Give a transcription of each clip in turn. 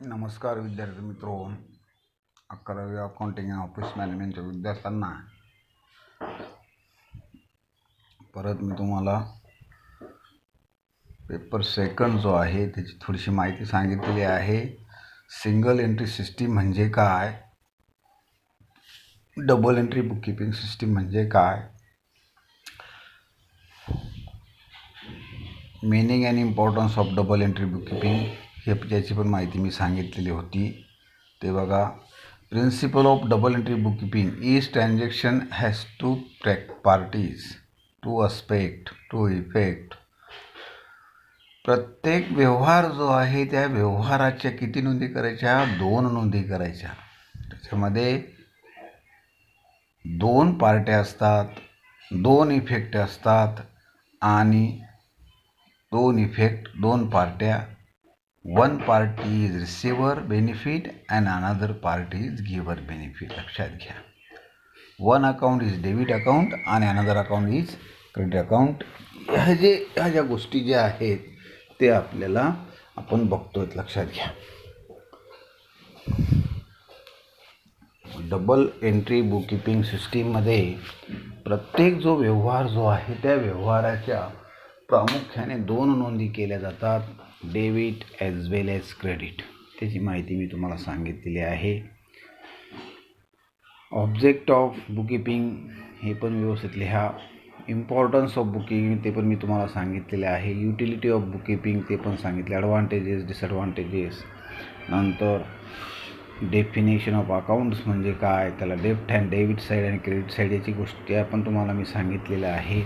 नमस्कार विद्यार्थी मित्रो. 11वी अकाउंटिंग आणि ऑफिस मॅनेजमेंटच्या विद्यार्थ्यांना परत मी तुम्हाला पेपर सेकंड जो आहे त्याची थोडीशी माहिती सांगितलेली आहे. सिंगल एंट्री सिस्टीम म्हणजे काय, डबल एंट्री बुककीपिंग सिस्टीम म्हणजे काय, meaning and importance of double entry bookkeeping हे त्याची पण माहिती मी सांगितलेली होती. ते बघा. Principle of double entry bookkeeping is transaction has two parties, two aspect, two effect. प्रत्येक व्यवहार जो आहे त्या व्यवहाराच्या किती नोंदी करायच्या? 2 नोंदी करायच्या. त्याच्यामध्ये 2 पार्ट्या असतात, 2 इफेक्ट असतात आणि 2 इफेक्ट 2 पार्ट्या. One party is receiver benefit and another party is giver benefit. लक्षात घ्या. One account is debit account आणि another account is credit account. ह्या ज्या गोष्टी ज्या आहेत ते आपल्याला आपण बघतोय. लक्षात घ्या. डबल एंट्री बुककीपिंग सिस्टीममध्ये प्रत्येक जो व्यवहार जो आहे त्या व्यवहाराच्या प्रामुख्याने 2 नोंदी केल्या जातात, debit as well as credit. त्याची माहिती मी तुम्हाला सांगितलेली आहे. ऑब्जेक्ट ऑफ बुककीपिंग हे पण व्यवस्थित लिहा. इम्पॉर्टन्स ऑफ बुककीपिंग ते पण मी तुम्हाला सांगितलेले आहे. युटिलिटी ऑफ बुककीपिंग ते पण सांगितले. Advantages, disadvantages. नंतर डेफिनेशन ऑफ अकाउंट्स म्हणजे काय, त्याला डेबिट अँड डेबिट साईड आणि क्रेडिट साईड याची गोष्टी आपण तुम्हाला मी सांगितलेल्या आहे.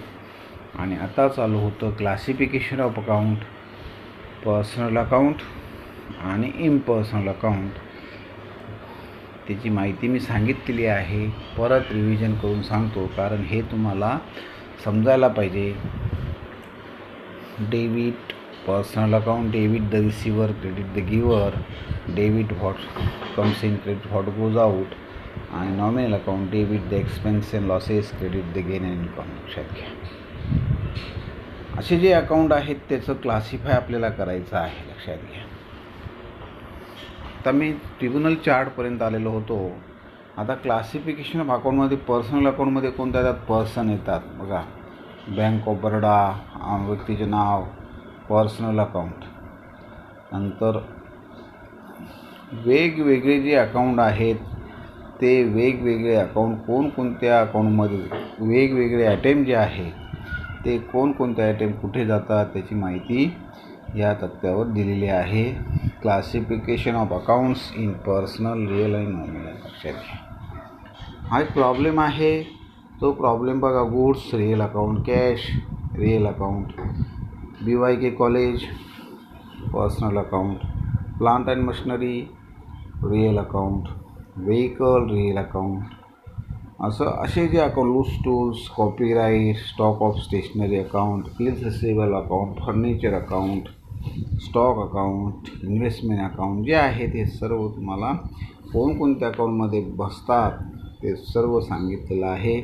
आणि आता चालू होतं classification of account, personal account आणि इम्पर्सनल अकाउंट. त्याची माहिती मी सांगितलेली आहे. परत रिव्हिजन करून सांगतो कारण हे तुम्हाला समजायला पाहिजे. Debit personal account, debit the receiver, credit the giver, debit what comes in, credit what goes out. आणि nominal account, debit the expense and losses, credit the gain and income. लक्षात घ्या. असे जे अकाउंट आहेत त्याचं क्लासिफाय आपल्याला करायचं आहे. लक्षात घ्या. आता मी ट्रिब्युनल चार्टपर्यंत आलेलो होतो. आता क्लासिफिकेशन ऑफ अकाउंटमध्ये पर्सनल अकाउंटमध्ये कोणत्या येतात? पर्सन येतात. बघा, बँक ऑफ बरोडा, व्यक्तीचे नाव, पर्सनल अकाउंट. नंतर वेगवेगळे जे अकाउंट आहेत ते वेगवेगळे अकाउंट कोणकोणत्या अकाउंटमध्ये, वेगवेगळे आयटम जे आहेत ते कोणकोणते आयटम कुठे जातात त्याची माहिती या तक्त्यावर दिलेली आहे. Classification of accounts in personal, real आणि नॉमिनल. लक्षात घ्या. हा एक प्रॉब्लेम आहे. तो प्रॉब्लेम बघा. Goods real account, cash real account, BYK college personal account, plant and machinery real account, vehicle real account. असे जे account, loose tools, copyright, stock of stationery account, bills receivable account, furniture account, stock account, investment account जे आहे ते सर्व तुम्हाला कोणकोणत्या अकाउंटमध्ये बसतात ते सर्व सांगितलेलं आहे.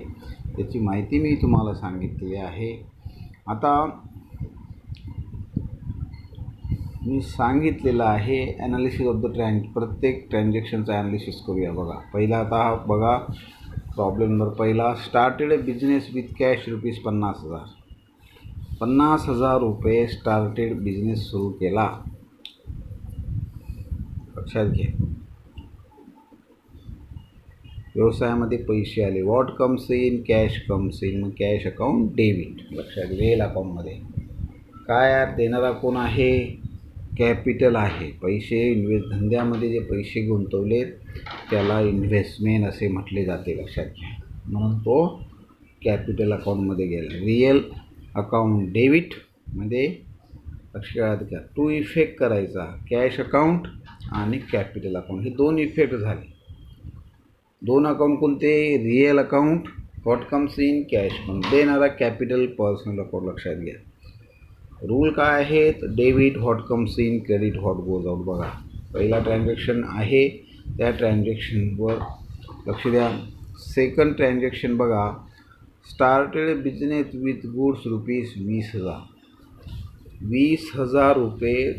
त्याची माहिती मी तुम्हाला सांगितलेली आहे. आता मी सांगितलेलं आहे ॲनालिसिस ऑफ द प्रत्येक ट्रान्झॅक्शनचं ॲनालिसिस करूया. बघा, पहिला आता बघा प्रॉब्लेम नंबर पहिला. Started a business with cash rupees 50,000. 50,000 रुपये स्टार्टेड बिझनेस सुरू केला. लक्षात घ्या. व्यवसायामध्ये पैसे आले. What comes in? Cash comes in. मग कॅश अकाउंट डेबिट. लक्षात घ्या. रिअल अकाउंटमध्ये काय देणारा कोण आहे? कॅपिटल आहे. पैसे धंद्यामध्ये जे पैसे गुंतवलेत त्याला इन्व्हेस्टमेंट असे म्हटले जाते. लक्षात घ्या. म्हणून तो कॅपिटल अकाउंटमध्ये गेला. रिअल अकाउंट डेबिटमध्ये लक्षात घ्या. 2 इफेक्ट करायचा, कॅश अकाउंट आणि कॅपिटल अकाउंट. हे 2 इफेक्ट झाले. 2 अकाउंट कोणते? Real account, what comes in, cash account देणारा कॅपिटल पर्सनल अकाउंट. लक्षात घ्या. रूल काय आहेत? Debit what comes in, credit what goes out. बघा, पहिला ट्रान्झॅक्शन आहे त्या ट्रान्झॅक्शनवर लक्ष द्या. सेकंड ट्रान्झॅक्शन बघा. Started business with goods rupees 20,000. 20,000 रुपये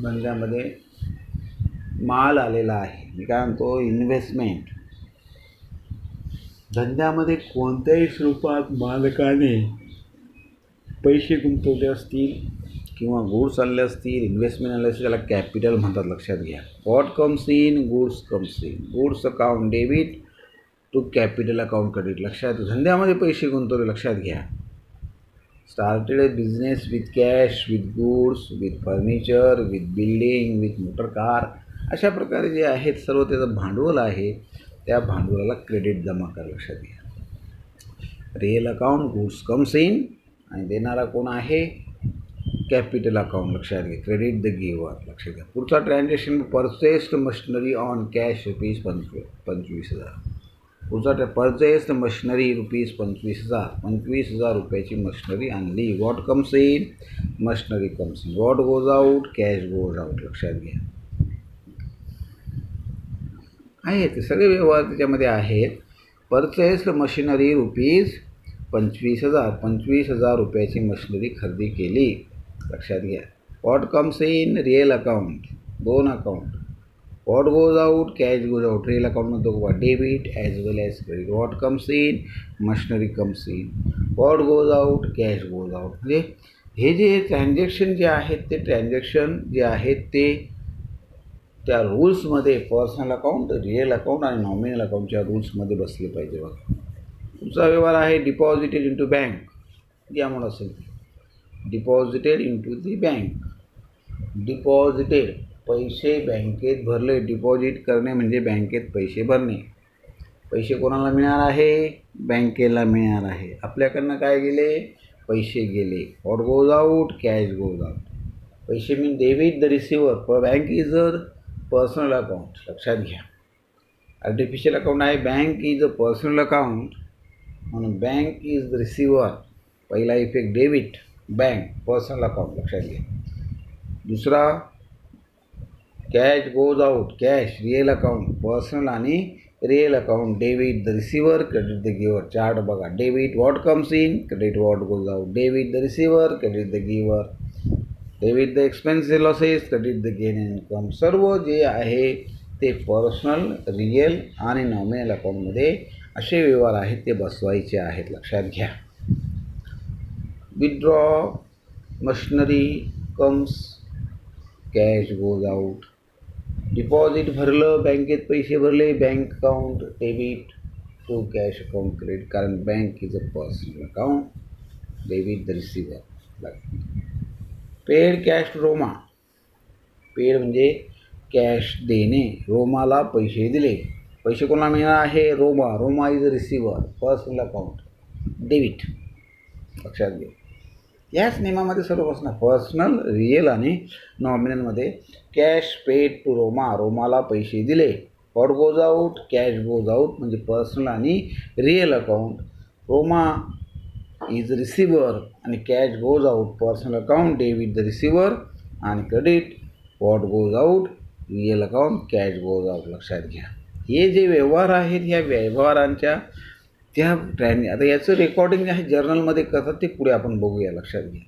धंद्यामध्ये माल आलेला आहे. मी काय म्हणतो, इन्व्हेस्टमेंट. धंद्यामध्ये कोणत्याही स्वरूपात मालकाने पैसे गुंतवले असतील किंवा गुड्स आणले असतील, इन्व्हेस्टमेंट आले असतील, त्याला कॅपिटल म्हणतात. लक्षात घ्या. What comes in, goods comes in. Goods account debit to capital account credit. लक्षात, धंद्यामध्ये पैसे गुंतवले. लक्षात घ्या. Started a business with cash, with goods, with furniture, with building, with motor car. अशा प्रकारे जे आहेत सर्व त्याचं भांडवल आहे, त्या भांडवलाला क्रेडिट जमा करा. लक्षात घ्या. Real account, goods comes in, आणि देणारा कोण आहे, कॅपिटल अकाउंट. लक्षात घ्या. Credit the giver. लक्षात घ्या. पुढचा transaction, purchased machinery on cash ₹25,000. पुढचा परचेस्ड मशिनरी ₹25,000. 25,000 रुपयाची मशिनरी आणली. What comes in, machinery comes in. What goes out, cash goes out. लक्षात घ्या. आहे ते सगळे व्यवहार त्याच्यामध्ये आहेत. Purchased machinery ₹25,000. 25,000 रुपयाची मशिनरी खरेदी केली. लक्षात घ्या. What comes in, real account. 2 account. What goes out, cash goes out. Real अकाउंटमध्ये बघा, debit as well as credit. What comes in, machinery comes in. What goes out, cash goes out. म्हणजे हे जे transaction जे आहेत ते transaction जे आहेत ते त्या रूल्समध्ये पर्सनल अकाउंट, रिअल अकाउंट आणि नॉमिनल अकाउंटच्या रूल्समध्ये बसले पाहिजे. बघा. तुमचा व्यवहार आहे डिपॉझिटेड इंटू बँक. जी अमाऊंट असेल डिपॉझिटेड इंटू दी बँक. डिपॉझिटेड, पैसे बँकेत भरले. डिपॉझिट करणे म्हणजे बँकेत पैसे भरणे. पैसे कोणाला मिळणार आहे, बँकेला मिळणार आहे. आपल्याकडनं काय गेले, पैसे गेले. What goes out, cash goes out. पैसे mean debit the receiver. Bank is a personal account. लक्षात घ्या. आर्टिफिशियल अकाउंट आहे. Bank is a personal account, म्हणून बँक इज द रिसिव्हर. पहिला effect debit, bank, personal account. लक्षात घ्या. दुसरा cash goes out, cash, real account. Personal आणि real account. Debit the receiver, credit the giver. Chart बघा. Debit what comes in, credit what goes out. Debit the receiver, credit the giver. Debit the expenses losses, credit the gain and income. सर्व जे आहे ते personal, real आणि nominal अकाउंटमध्ये असे व्यवहार आहेत ते बसवायचे आहेत. लक्षात घ्या. Withdraw, machinery comes, cash goes out. Deposit भरलं, बँकेत पैसे भरले, bank account debit to cash account credit. कारण bank is a personal account. Debit the receiver. Paid cash to Roma. Paid म्हणजे कॅश देणे. रोमाला पैसे दिले. पैसे कोणाला मिळणार आहे, Roma. Roma is a receiver. Personal account, debit. लक्षात घ्या. याच नियमामध्ये सर्व बसणार. पर्सनल, रिअल आणि नॉमिनलमध्ये कॅश पेड टू रोमा. रोमाला पैसे दिले. What goes out, cash goes out. म्हणजे पर्सनल आणि real account. Roma is receiver आणि cash goes out. Personal account, debit the receiver आणि credit what goes out, real account, cash goes out. लक्षात घ्या. हे जे व्यवहार आहेत, ह्या व्यवहारांच्या त्या आता याचं रेकॉर्डिंग जे आहे जर्नलमध्ये करतात ते पुढे आपण बघूया. लक्षात घ्या.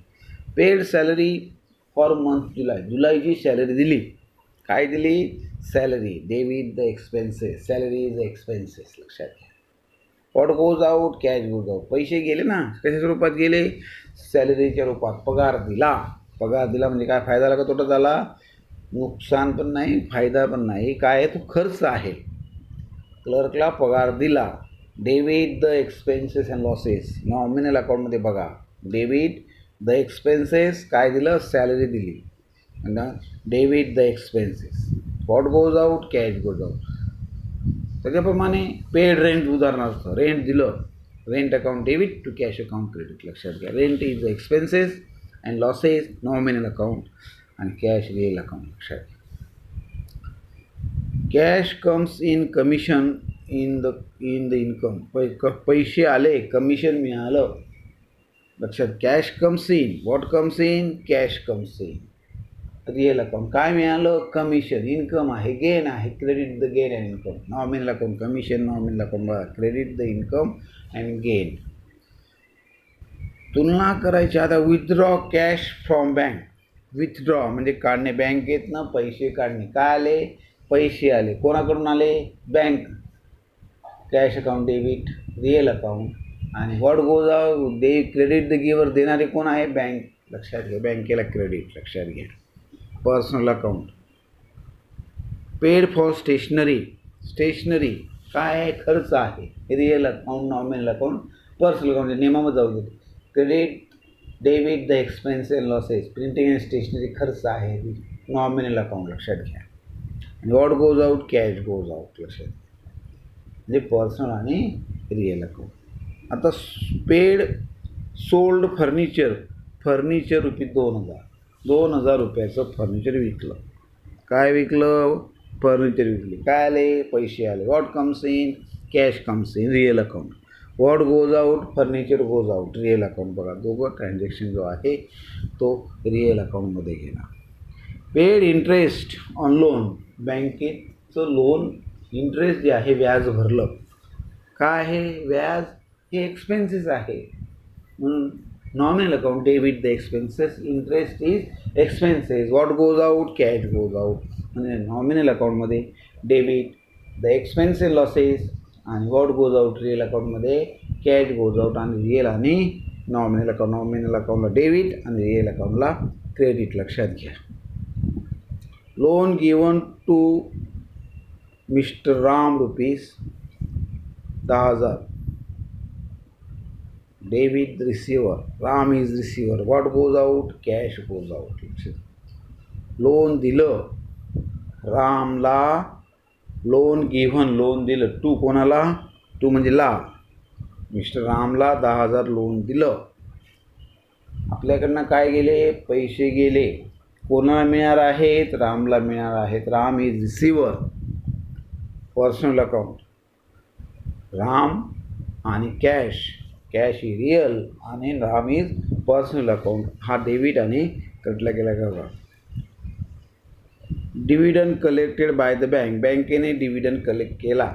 Paid salary for month July. जुलैची सॅलरी दिली. काय दिली, salary. Debit the expenses. Salary is expenses. लक्षात घ्या. What goes out, cash goes out. पैसे गेले ना, कशाच्या रूपात गेले, सॅलरीच्या रूपात. पगार दिला. पगार दिला म्हणजे काय, फायदा झाला का तोटा झाला, नुकसान पण नाही, फायदा पण नाही. काय आहे, तो खर्च आहे. क्लर्कला पगार दिला. Debit the expenses and losses. Nominal अकाउंटमध्ये बघा. Debit the expenses. काय दिलं, सॅलरी दिली. Debit the expenses. What goes out, cash goes out. त्याच्याप्रमाणे पेड रेंट. उदाहरणार्थ रेंट दिलं. Rent account debit to cash account credit. लक्षात घ्या. Rent is the expenses and losses, nominal account, आणि cash real account. लक्षात घ्या. Cash comes in commission in the income. पैसे आले, कमिशन मिळालं. लक्षात. Cash comes in. What comes in, cash comes in. Real account. काय मिळालं, कमिशन. इन्कम आहे, गेन आहे. Credit the gain and income. Nominal account commission, nominal account बघा. Credit the income and gain. तुलना करायची. आता withdraw cash from bank. Withdraw म्हणजे काढणे, बँकेतनं पैसे काढणे. काय आले, पैसे आले, कोणाकडून आले? Bank. Cash account debit, real account. आणि what goes out they credit the giver, देणारे कोण आहे? बँक. लक्षात घ्या, बँकेला क्रेडिट. लक्षात घ्या. Personal account. Paid for stationery. Stationery काय आहे? खर्च आहे. Real account, nominal account, personal account. नियमामध्ये जाऊ दे. Credit debit the expense and losses. Printing and stationery खर्च आहे, नॉमिनल अकाउंट. लक्षात घ्या. What goes out? Cash goes out. लक्षात घ्या. म्हणजे पर्सनल आणि रिअल अकाउंट. आता पेड सोल्ड फर्निचर. फर्निचर रुपये 2000 रुपयाचं फर्निचर विकलं. काय विकलं? फर्निचर विकले. काय आले? पैसे आले. What comes in? Cash comes in, real account. What goes out? Furniture goes out, real account. बघा, दोघं ट्रान्झॅक्शन जो आहे तो रिअल अकाउंटमध्ये गेला. Paid interest on loan. बँकेचं लोन इंटरेस्ट जे आहे, व्याज भरलं. काय आहे? व्याज हे एक्सपेन्सेस आहे, म्हणून nominal account debit the expenses, interest is expenses. What goes out? Cash goes out. म्हणजे नॉमिनल अकाउंटमध्ये debit the expense and losses, आणि व्हॉट गोज आउट रिअल अकाउंटमध्ये कॅश गोज आउट. आणि रिअल आणि नॉमिनल अकाउंट, नॉमिनल अकाउंटला debit आणि real अकाउंटला credit. लक्षात घ्या. Loan given to mister Ram rupees 10,000. Debit receiver, Ram is receiver. What goes out? Cash goes out. Loan दिलं रामला, लोन गिव्हन, लोन दिलं टू कोणाला? टू म्हणजे ला, मिस्टर रामला 10,000 लोन दिलं. आपल्याकडनं काय गेले? पैसे गेले. कोणाला मिळणार आहेत? रामला मिळणार आहेत. Ram is receiver. Personal account. Ram आणि कॅश, कॅश ही रिअल आणि राम इज पर्सनल अकाउंट. हा डेबिट आणि क्रेडिटला गेला का? Dividend collected by the bank. बँकेने डिव्हिडंड कलेक्ट केला.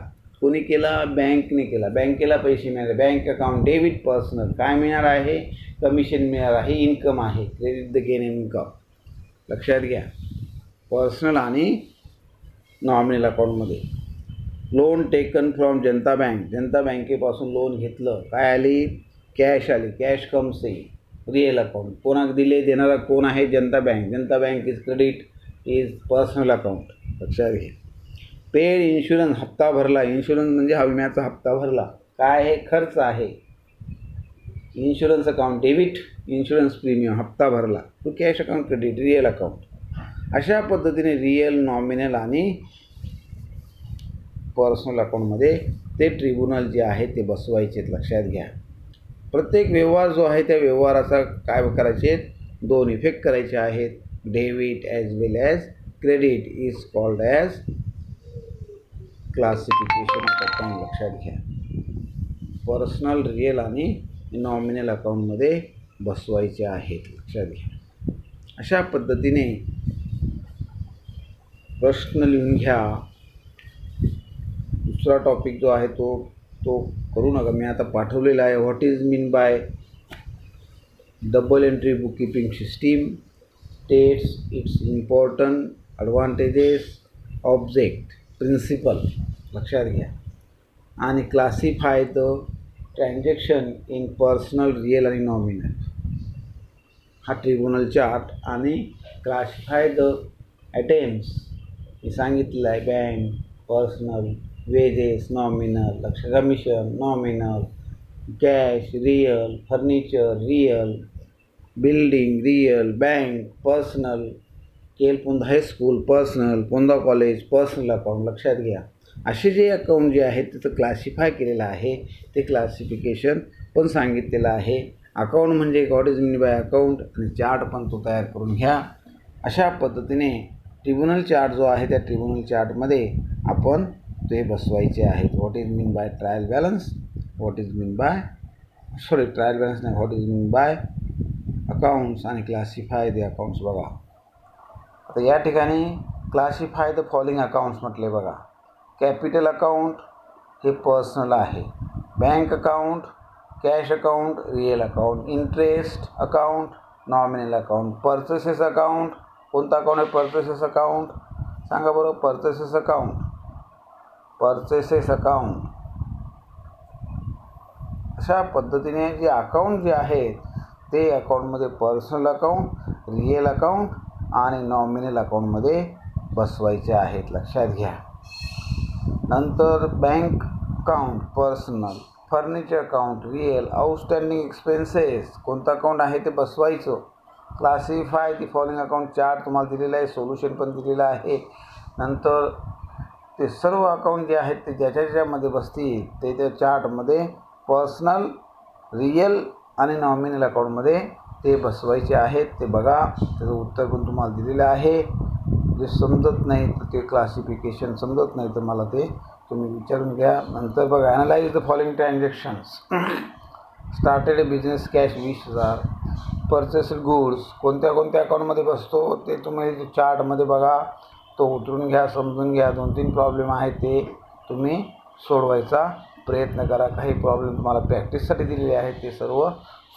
कोणी केला? बँकने केला. बँकेला पैसे मिळाले. Bank account debit. पर्सनल काय मिळणार आहे? कमिशन मिळणार आहे, इन्कम आहे. Credit the gain income. लक्षात घ्या. पर्सनल आणि नॉमिनल अकाउंटमध्ये. Loan taken from Janata bank. Janata बँकेपासून लोन घेतलं. काय आली? कॅश आली. Cash comes in, real account. कोणाक दिले? देणारा कोण आहे? Janata bank. Janata bank is credit, is personal account. लक्षात घ्या. Paid insurance. हप्ता भरला. इन्शुरन्स म्हणजे हा विम्याचा हप्ता भरला. काय आहे? खर्च आहे. Insurance account debit, insurance premium, हप्ता भरला. तो cash account credit, real account. अशा पद्धतीने रिअल, नॉमिनल आणि पर्सनल अकाउंटमध्ये ते ट्रिब्युनल जे आहे ते बसवायचे. लक्षात घ्या. प्रत्येक व्यवहार जो आहे त्या व्यवहाराचा काय करायचे? 2 इफेक्ट करायचे आहेत. Debit as well as credit is called as classification of account. लक्षात घ्या. पर्सनल, रिअल आणि नॉमिनल अकाउंटमध्ये बसवायचे आहेत. लक्षात घ्या. अशा पद्धतीने प्रश्न लिहून घ्या. दुसरा टॉपिक जो आहे तो करू नका. मी आता पाठवलेला आहे. What is mean by double entry book keeping system, states its important, advantages, object, principle. लक्षात घ्या. आणि classify the transaction in personal, real आणि नॉमिनल. हा ट्रिब्युनल चार्ट. आणि क्लासिफाय द आयटेम्स मी सांगितलं आहे. बँक, पर्सनल, वेजेस, नॉमिनल, लक्ष, commission, nominal, cash, real, furniture, real, building, real, bank, personal, केलपुंदा high school, personal, Ponda college, personal account. लक्षात घ्या. असे जे अकाउंट जे आहे त्याचं क्लासिफाय केलेलं आहे, ते क्लासिफिकेशन पण सांगितलेलं आहे. अकाउंट म्हणजे what is mean bye account, आणि चार्ट पण तो तयार करून घ्या. अशा पद्धतीने ट्रिब्युनल चार्ट जो आहे त्या ट्रिब्युनल चार्टमध्ये आपण ते बसवायचे आहेत. What is mean by trial balance, what is mean by trial balance नाही, what is mean by accounts, आणि क्लासिफाय द अकाउंट्स. बघा आता या ठिकाणी क्लासिफाय द फॉलोइंग अकाउंट्स म्हटले. बघा, कॅपिटल अकाउंट हे पर्सनल आहे, bank account, cash account, real account, interest account, nominal account, purchases account. कोणता अकाउंट आहे? Purchases account. सांगा बरं. पर्चेसेस अकाउंट अशा पद्धतीने जे अकाउंट जे आहेत ते अकाउंटमध्ये पर्सनल अकाउंट, रिअल अकाउंट आणि नॉमिनल अकाउंटमध्ये बसवायचे आहेत, लक्षात घ्या. नंतर bank account personal, furniture account real, outstanding expenses कोणतं अकाउंट आहे ते बसवायचं. Classify the following account chart तुम्हाला दिलेला आहे, सोल्युशन पण दिलेलं आहे. नंतर ते सर्व अकाउंट जे आहेत ते ज्याच्यामध्ये बसतील ते त्या चार्टमध्ये पर्सनल, रिअल आणि नॉमिनल अकाउंटमध्ये ते बसवायचे आहेत. ते बघा, त्याचं उत्तर पण तुम्हाला दिलेलं आहे. जे समजत नाही तर ते क्लासिफिकेशन समजत नाही तर मला ते तुम्ही विचारून घ्या. नंतर बघा, analyse the following transactions. Started business cash 20,000, purchased goods कोणत्या अकाउंटमध्ये बसतो ते तुम्ही चार्टमध्ये बघा, तो उतरून घ्या, समजून घ्या. 2-3 प्रॉब्लेम आहेत ते तुम्ही सोडवायचा प्रयत्न करा. काही प्रॉब्लेम तुम्हाला प्रॅक्टिससाठी दिलेले आहेत ते सर्व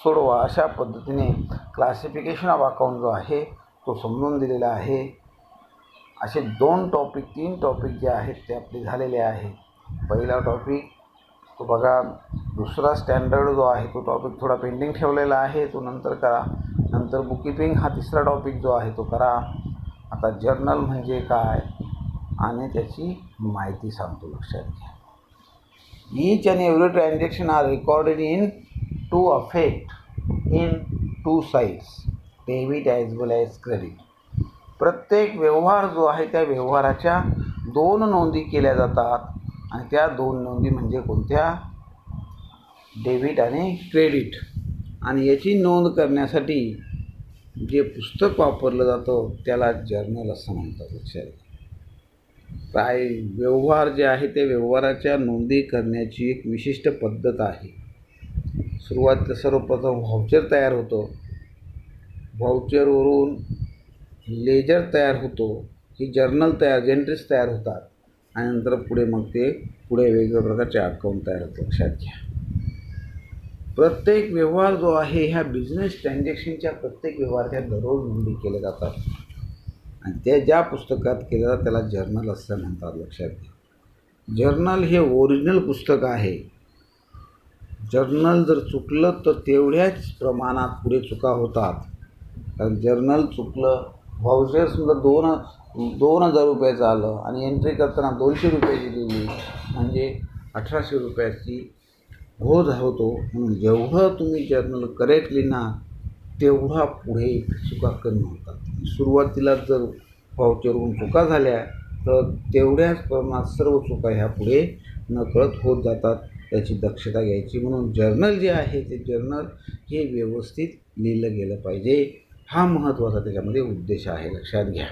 सोडवा. अशा पद्धतीने क्लासिफिकेशन ऑफ अकाउंट जो आहे तो समजून दिलेला आहे. असे 3 टॉपिक जे आहेत ते आपले झालेले आहेत. पहिला टॉपिक तो बघा. दुसरा स्टँडर्ड जो आहे तो टॉपिक थोडा पेंडिंग ठेवलेला आहे, तो नंतर करा. नंतर बुककीपिंग हा तिसरा टॉपिक जो आहे तो करा. आता जर्नल म्हणजे काय आणि त्याची माहिती सांगतो, लक्षात घ्या. Each and every transaction are recorded in 2 affect in 2 sides, debit as well as credit. प्रत्येक व्यवहार जो आहे त्या व्यवहाराच्या 2 नोंदी केल्या जातात आणि त्या 2 नोंदी म्हणजे कोणत्या? डेबिट आणि क्रेडिट. आणि याची नोंद करण्यासाठी जे पुस्तक वापरलं जातं त्याला जर्नल असं म्हणतात, लक्षात घ्या. काय व्यवहार जे आहे ते व्यवहाराच्या नोंदी करण्याची एक विशिष्ट पद्धत आहे. सुरुवातीला सर्वप्रथम व्हाउचर तयार होतं, व्हाउचरवरून लेजर तयार होतो, ही एंट्रीज तयार होतात आणि नंतर पुढे वेगवेगळ्या प्रकारचे अकाउंट तयार होतात, लक्षात घ्या. प्रत्येक व्यवहार जो आहे ह्या बिझनेस ट्रान्झॅक्शनच्या प्रत्येक व्यवहाराच्या दररोज नोंदी केल्या जातात आणि त्या ज्या पुस्तकात केल्या जातात त्याला जर्नल असं म्हणतात, लक्षात घ्या. जर्नल हे ओरिजिनल पुस्तक आहे. जर्नल जर चुकलं तर तेवढ्याच प्रमाणात पुढे चुका होतात. कारण जर्नल चुकलं, व्हाउचर समजा 2,000 रुपयाचं आलं आणि एंट्री करताना 200 रुपयाची दिली म्हणजे 1,800 रुपयाची घोळ होतो. म्हणून जेवढं तुम्ही जर्नल करेक्टली ना तेवढा पुढे चुका कमी होतात. सुरुवातीला जर व्हाउचरवरून चुका झाल्या तर तेवढ्याच प्रमाणात सर्व चुका ह्या पुढे नकळत होत जातात. त्याची दक्षता घ्यायची. म्हणून जर्नल जे आहे ते जर्नल हे व्यवस्थित लिहिलं गेलं पाहिजे. हा महत्त्वाचा त्याच्यामध्ये उद्देश आहे, लक्षात घ्या.